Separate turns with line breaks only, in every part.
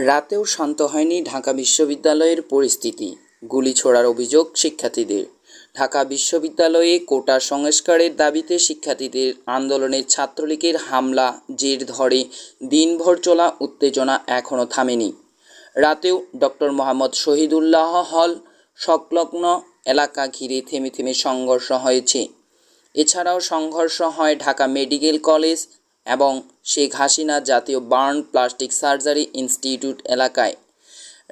রাতেও শান্ত হয়নি ঢাকা বিশ্ববিদ্যালয়ের পরিস্থিতি। গুলি ছোড়ার অভিযোগ শিক্ষার্থীদের। ঢাকা বিশ্ববিদ্যালয়ে কোটা সংস্কারের দাবিতে শিক্ষার্থীদের আন্দোলনে ছাত্রলীগের হামলা জের ধরে দিনভর চলা উত্তেজনা এখনও থামেনি। রাতেও ডক্টর মোহাম্মদ শহীদুল্লাহ হল সংলগ্ন এলাকা ঘিরে থেমে থেমে সংঘর্ষ হয়েছে। এছাড়াও সংঘর্ষ হয় ঢাকা মেডিকেল কলেজ এবং শেখ হাসিনা জাতীয় বার্ন প্লাস্টিক সার্জারি ইনস্টিটিউট এলাকায়।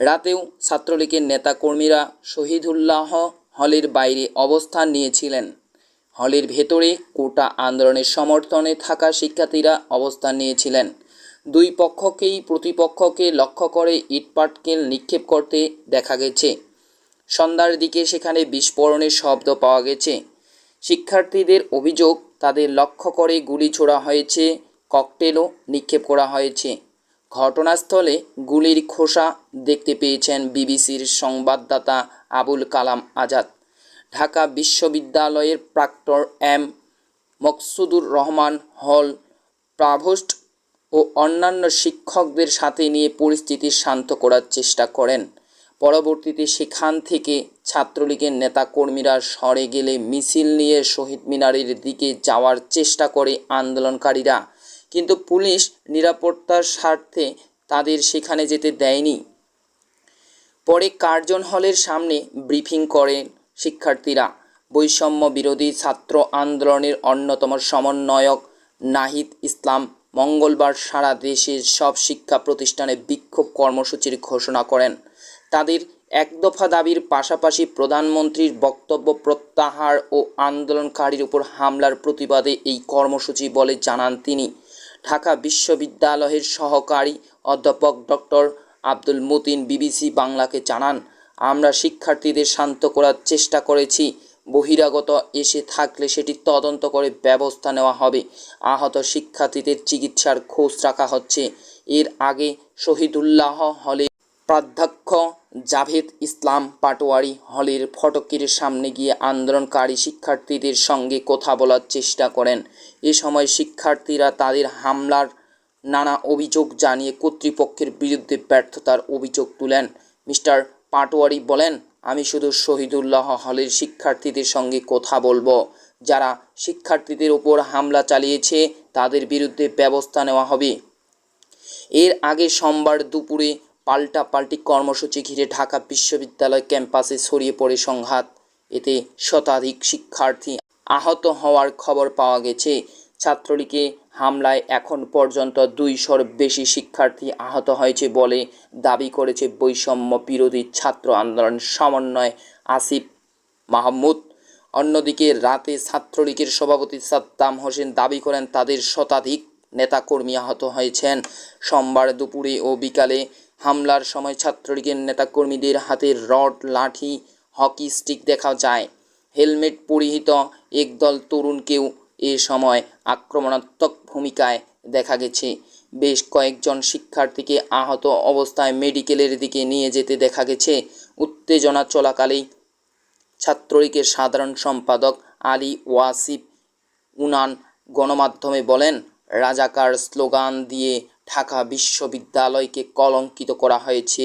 রাতেও ছাত্রলীগের নেতাকর্মীরা শহীদুল্লাহ হলের বাইরে অবস্থান নিয়েছিলেন। হলের ভেতরে কোটা আন্দোলনের সমর্থনে থাকা শিক্ষার্থীরা অবস্থান নিয়েছিলেন। দুই পক্ষকেই প্রতিপক্ষকে লক্ষ্য করে ইটপাটকেল নিক্ষেপ করতে দেখা গেছে। সন্ধ্যার দিকে সেখানে বিস্ফোরণের শব্দ পাওয়া গেছে। শিক্ষার্থীদের অভিযোগ, তাদের লক্ষ্য করে গুলি ছোড়া হয়েছে, ককটেলও নিক্ষেপ করা হয়েছে। ঘটনাস্থলে গুলির খোসা দেখতে পেয়েছেন বিবিসির সংবাদদাতা আবুল কালাম আজাদ। ঢাকা বিশ্ববিদ্যালয়ের প্রাক্টর এম মকসুদুর রহমান হল প্রভোস্ট ও অন্যান্য শিক্ষকদের সাথে নিয়ে পরিস্থিতি শান্ত করার চেষ্টা করেন। পরবর্তীতে সেখান থেকে ছাত্রলীগের নেতাকর্মীরা সরে গেলে মিছিল নিয়ে শহীদ মিনারের দিকে যাওয়ার চেষ্টা করে আন্দোলনকারীরা, কিন্তু পুলিশ নিরাপত্তার স্বার্থে তাদের সেখানে যেতে দেয়নি। পরে কার্জন হলের সামনে ব্রিফিং করেন শিক্ষার্থীরা। বৈষম্য বিরোধী ছাত্র আন্দোলনের অন্যতম সমন্বয়ক নাহিদ ইসলাম মঙ্গলবার সারা দেশের সব শিক্ষা প্রতিষ্ঠানে বিক্ষোভ কর্মসূচির ঘোষণা করেন। তাদের একদফা দাবির পাশাপাশি প্রধানমন্ত্রীর বক্তব্য প্রত্যাহার ও আন্দোলনকারীর উপর হামলার প্রতিবাদে এই কর্মসূচি বলে জানান তিনি। ঢাকা বিশ্ববিদ্যালয়ের সহকারী অধ্যাপক ডক্টর আব্দুল মতিন বিবিসি বাংলাকে জানান, আমরা শিক্ষার্থীদের শান্ত করার চেষ্টা করেছি। বহিরাগত এসে থাকলে সেটি তদন্ত করে ব্যবস্থা নেওয়া হবে। আহত শিক্ষার্থীদের চিকিৎসার খোঁজ রাখা হচ্ছে। এর আগে শহীদুল্লাহ হলে প্রাধ্যক্ষ জাভেদ ইসলাম পাটোয়ারি হলের ফটকের সামনে গিয়ে আন্দোলনকারী শিক্ষার্থীদের সঙ্গে কথা বলার চেষ্টা করেন। এ সময় শিক্ষার্থীরা তাদের হামলার নানা অভিযোগ জানিয়ে কর্তৃপক্ষের বিরুদ্ধে ব্যর্থতার অভিযোগ তুলেন। মিস্টার পাটোয়ারি বলেন, আমি শুধু শহীদুল্লাহ হলের শিক্ষার্থীদের সঙ্গে কথা বলবো। যারা শিক্ষার্থীদের ওপর হামলা চালিয়েছে তাদের বিরুদ্ধে ব্যবস্থা নেওয়া হবে। এর আগে সোমবার দুপুরে পাল্টাপাল্টি কর্মসূচি ঘিরে ঢাকা বিশ্ববিদ্যালয় ক্যাম্পাসে ছড়িয়ে পড়ে সংঘাত। এতে শতাধিক শিক্ষার্থী আহত হওয়ার খবর পাওয়া গেছে। ছাত্রলীগে হামলায় এখন পর্যন্ত 200-র বেশি শিক্ষার্থী আহত হয়েছে বলে দাবি করেছে বৈষম্য বিরোধী ছাত্র আন্দোলন সমন্বয় আসিফ মাহমুদ। অন্যদিকে রাতে ছাত্রলীগের সভাপতি সাদ্দাম হোসেন দাবি করেন তাদের শতাধিক নেতাকর্মী আহত হয়েছেন। সোমবার দুপুরে ও বিকালে হামলার সময় ছাত্রলীগের নেতাকর্মীদের হাতে রড, লাঠি, হকি স্টিক দেখা যায়। হেলমেট পরিহিত একদল তরুণকেও এ সময় আক্রমণাত্মক ভূমিকায় দেখা গেছে। বেশ কয়েকজন শিক্ষার্থীকে আহত অবস্থায় মেডিকেলের দিকে নিয়ে যেতে দেখা গেছে। উত্তেজনা চলাকালেই ছাত্রলীগের সাধারণ সম্পাদক আলী ওয়াসিফ উনান গণমাধ্যমে বলেন, রাজাকার স্লোগান দিয়ে ঢাকা বিশ্ববিদ্যালয়কে কলঙ্কিত করা হয়েছে।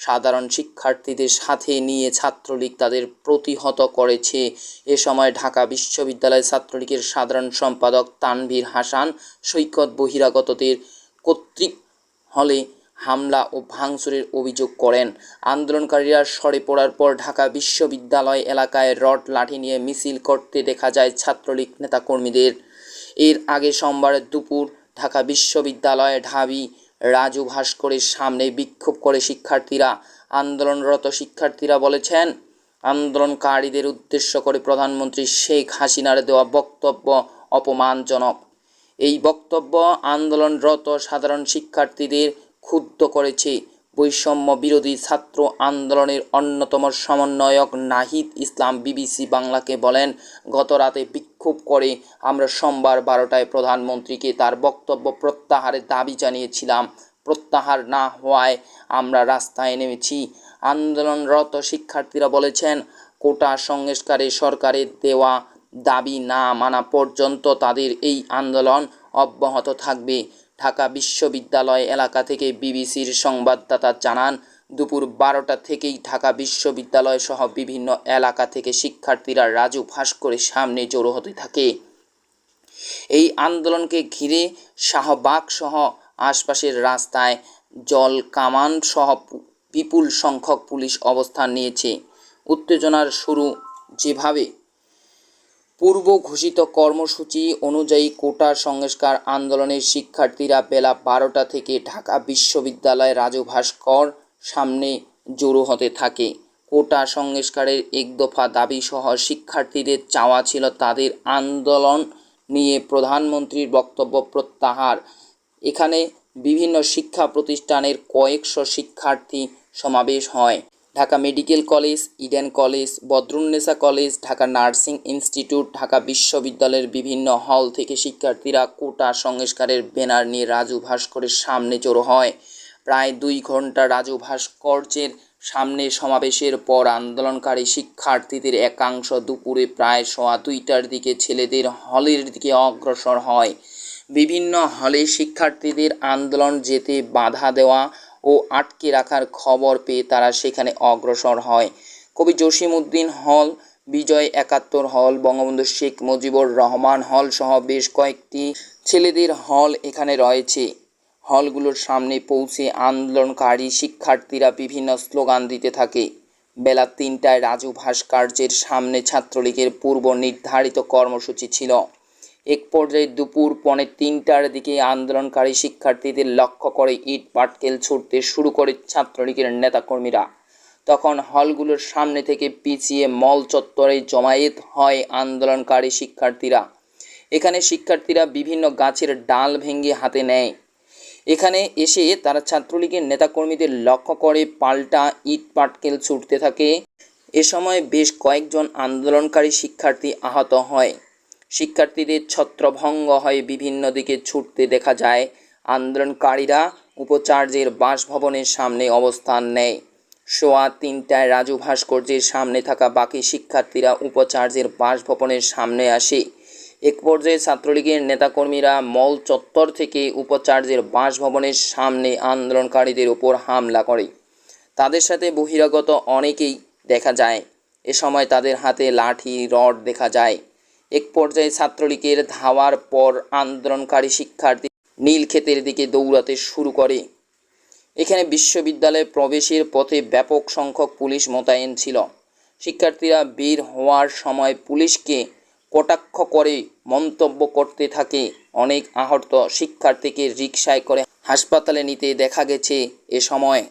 সাধারণ শিক্ষার্থীদের সাথে নিয়ে ছাত্রলীগ তাদের প্রতিহত করেছে। এ সময় ঢাকা বিশ্ববিদ্যালয় ছাত্রলীগের সাধারণ সম্পাদক তানভীর হাসান সৈকত বহিরাগতদের কর্তৃক হলে হামলা ও ভাঙচুরের অভিযোগ করেন। আন্দোলনকারীরা সরে পড়ার পর ঢাকা বিশ্ববিদ্যালয় এলাকায় রড, লাঠি নিয়ে মিছিল করতে দেখা যায় ছাত্রলীগ নেতাকর্মীদের। এর আগে সোমবার দুপুর ঢাকা বিশ্ববিদ্যালয়ে ঢাবি রাজু ভাস্করের সামনে বিক্ষোভ করে শিক্ষার্থীরা। আন্দোলনরত শিক্ষার্থীরা বলেছেন, আন্দোলনকারীদের উদ্দেশ্য করে প্রধানমন্ত্রী শেখ হাসিনার দেওয়া বক্তব্য অপমানজনক। এই বক্তব্য আন্দোলনরত সাধারণ শিক্ষার্থীদের ক্ষুব্ধ করেছে। বৈষম্য বিরোধী ছাত্র আন্দোলনের অন্যতম সমন্বয়ক নাহিদ ইসলাম বিবিসি বাংলাকে বলেন, গত রাতে বিক্ষোভ করে আমরা সোমবার 12টায় প্রধানমন্ত্রীকে তার বক্তব্য প্রত্যাহারের দাবি জানিয়েছিলাম। প্রত্যাহার না হওয়ায় আমরা রাস্তায় নেমেছি। আন্দোলনরত শিক্ষার্থীরা বলেছেন, কোটা সংস্কারে সরকারের দেওয়া দাবি না মানা পর্যন্ত তাদের এই আন্দোলন অব্যাহত থাকবে। ঢাকা বিশ্ববিদ্যালয় এলাকা থেকে বিবিসির সংবাদদাতা জানান, দুপুর 12টা থেকেই ঢাকা বিশ্ববিদ্যালয় সহ বিভিন্ন এলাকা থেকে শিক্ষার্থীরা রাজু ভাস্করের সামনে জড়ো হতে থাকে। এই আন্দোলনকে ঘিরে শাহবাগ সহ আশপাশের রাস্তায় জল কামান সহ বিপুল সংখ্যক পুলিশ অবস্থান নিয়েছে। উত্তেজনার শুরু যেভাবে পূর্ব ঘোষিত কর্মসূচি অনুযায়ী কোটা সংস্কার আন্দোলনের শিক্ষার্থীরা বেলা 12টা থেকে ঢাকা বিশ্ববিদ্যালয় রাজু ভাস্কর সামনে জড়ো হতে থাকে। কোটা সংস্কারের এক দফা দাবি সহ শিক্ষার্থীদের চাওয়া ছিল তাদের আন্দোলন নিয়ে প্রধানমন্ত্রীর বক্তব্য প্রত্যাহার। এখানে বিভিন্ন শিক্ষা প্রতিষ্ঠানের কয়েকশো শিক্ষার্থী সমাবেশ হয়। Dhaka medical college, Eden college, Badrunnesa college, Dhaka nursing institute, Dhaka বিশ্ববিদ্যালয়ের বিভিন্ন হল থেকে শিক্ষার্থীরা কোটা সংস্কারের ব্যানার নিয়ে রাজু ভাস্করের সামনে জড়ো হয়। প্রায় 2 ঘন্টা রাজু ভাস্কর্যের সামনে সমাবেশের পর আন্দোলনকারী শিক্ষার্থীদের একাংশ দুপুরে প্রায় 2:15টার দিকে ছেলেদের হলের দিকে অগ্রসর হয়। বিভিন্ন হলে শিক্ষার্থীদের আন্দোলন যেতে বাধা দেওয়া ও আটকে রাখার খবর পেয়ে তারা সেখানে অগ্রসর হয়। কবি জসিমউদ্দিন হল, বিজয় 71 হল, বঙ্গবন্ধু শেখ মুজিবুর রহমান হল সহ বেশ কয়েকটি ছেলেদের হল এখানে রয়েছে। হলগুলোর সামনে পৌঁছে আন্দোলনকারী শিক্ষার্থীরা বিভিন্ন স্লোগান দিতে থাকে। বেলা 3টায় রাজু ভাস্কর্যের সামনে ছাত্রলীগের পূর্ব নির্ধারিত কর্মসূচি ছিল। এক পর্যায়ে দুপুর 2:45টার দিকে আন্দোলনকারী শিক্ষার্থীদের লক্ষ্য করে ইট পাটকেল ছুড়তে শুরু করে ছাত্রলীগের নেতাকর্মীরা। তখন হলগুলোর সামনে থেকে পিছিয়ে মল চত্বরে জমায়েত হয় আন্দোলনকারী শিক্ষার্থীরা। এখানে শিক্ষার্থীরা বিভিন্ন গাছের ডাল ভেঙে হাতে নেয়। এখানে এসে তারা ছাত্রলীগের নেতাকর্মীদের লক্ষ্য করে পাল্টা ইট পাটকেল ছুড়তে থাকে। এ সময় বেশ কয়েকজন আন্দোলনকারী শিক্ষার্থী আহত হয়। শিক্ষার্থীদের ছত্রভঙ্গ হয়ে বিভিন্ন দিকে ছুটতে দেখা যায়। আন্দোলনকারীরা উপাচার্যের বাসভবনের সামনে অবস্থান নেয়। 3:15টায় রাজু ভাস্কর্যের সামনে থাকা বাকি শিক্ষার্থীরা উপাচার্যের বাসভবনের সামনে আসে। এক পর্যায়ে ছাত্রলীগের নেতাকর্মীরা মল চত্বর থেকে উপাচার্যের বাসভবনের সামনে আন্দোলনকারীদের উপর হামলা করে। তাদের সাথে বহিরাগত অনেকেই দেখা যায়। এ সময় তাদের হাতে লাঠি, রড দেখা যায়। এক পর্যায়ে ছাত্রলীগের ধাওয়ার পর আন্দোলনকারী শিক্ষার্থী নীলক্ষেতের দিকে দৌড়াতে শুরু করে। এখানে বিশ্ববিদ্যালয়ে প্রবেশের পথে ব্যাপক সংখ্যক পুলিশ মোতায়েন ছিল। শিক্ষার্থীরা বের হওয়ার সময় পুলিশকে কটাক্ষ করে মন্তব্য করতে থাকে। অনেক আহত শিক্ষার্থীকে রিকশায় করে হাসপাতালে নিতে দেখা গেছে। এ সময়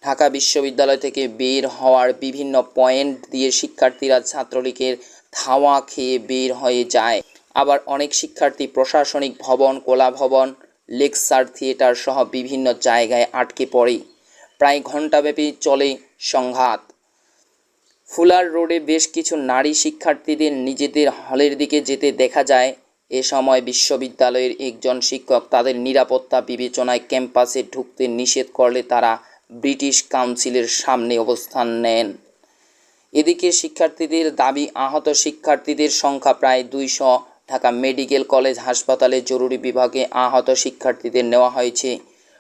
ঢাকা বিশ্ববিদ্যালয় থেকে বের হওয়ার বিভিন্ন পয়েন্ট দিয়ে শিক্ষার্থীরা ছাত্রলীগের ধাওয়া খেয়ে বের হয়ে যায়। আবার অনেক শিক্ষার্থী প্রশাসনিক ভবন, কলা ভবন, লেকচার থিয়েটার সহ বিভিন্ন জায়গায় আটকে পড়ে। প্রায় ঘণ্টাব্যাপী চলে সংঘাত। ফুলার রোডে বেশ কিছু নারী শিক্ষার্থীদের নিজেদের হলের দিকে যেতে দেখা যায়। এ সময় বিশ্ববিদ্যালয়ের একজন শিক্ষক তাদের নিরাপত্তা বিবেচনায় ক্যাম্পাসে ঢুকতে নিষেধ করলে তারা ব্রিটিশ কাউন্সিলের সামনে অবস্থান নেন। এদিকে শিক্ষার্থীদের দাবি, আহত শিক্ষার্থীদের সংখ্যা প্রায় 200। ঢাকা মেডিকেল কলেজ হাসপাতালে জরুরি বিভাগে আহত শিক্ষার্থীদের নেওয়া হয়েছে।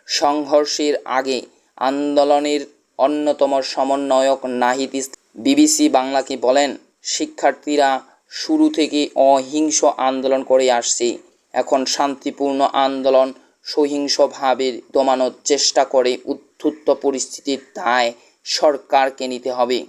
সংঘর্ষের আগে আন্দোলনের অন্যতম সমন্বয়ক নাহিদ বিবিসি বাংলাকে বলেন, শিক্ষার্থীরা শুরু থেকে অহিংস আন্দোলন করে আসছে। এখন শান্তিপূর্ণ আন্দোলন সহিংসভাবে দমানোর চেষ্টা করে উদ্ধত্ত পরিস্থিতির দায় সরকারকে নিতে হবে।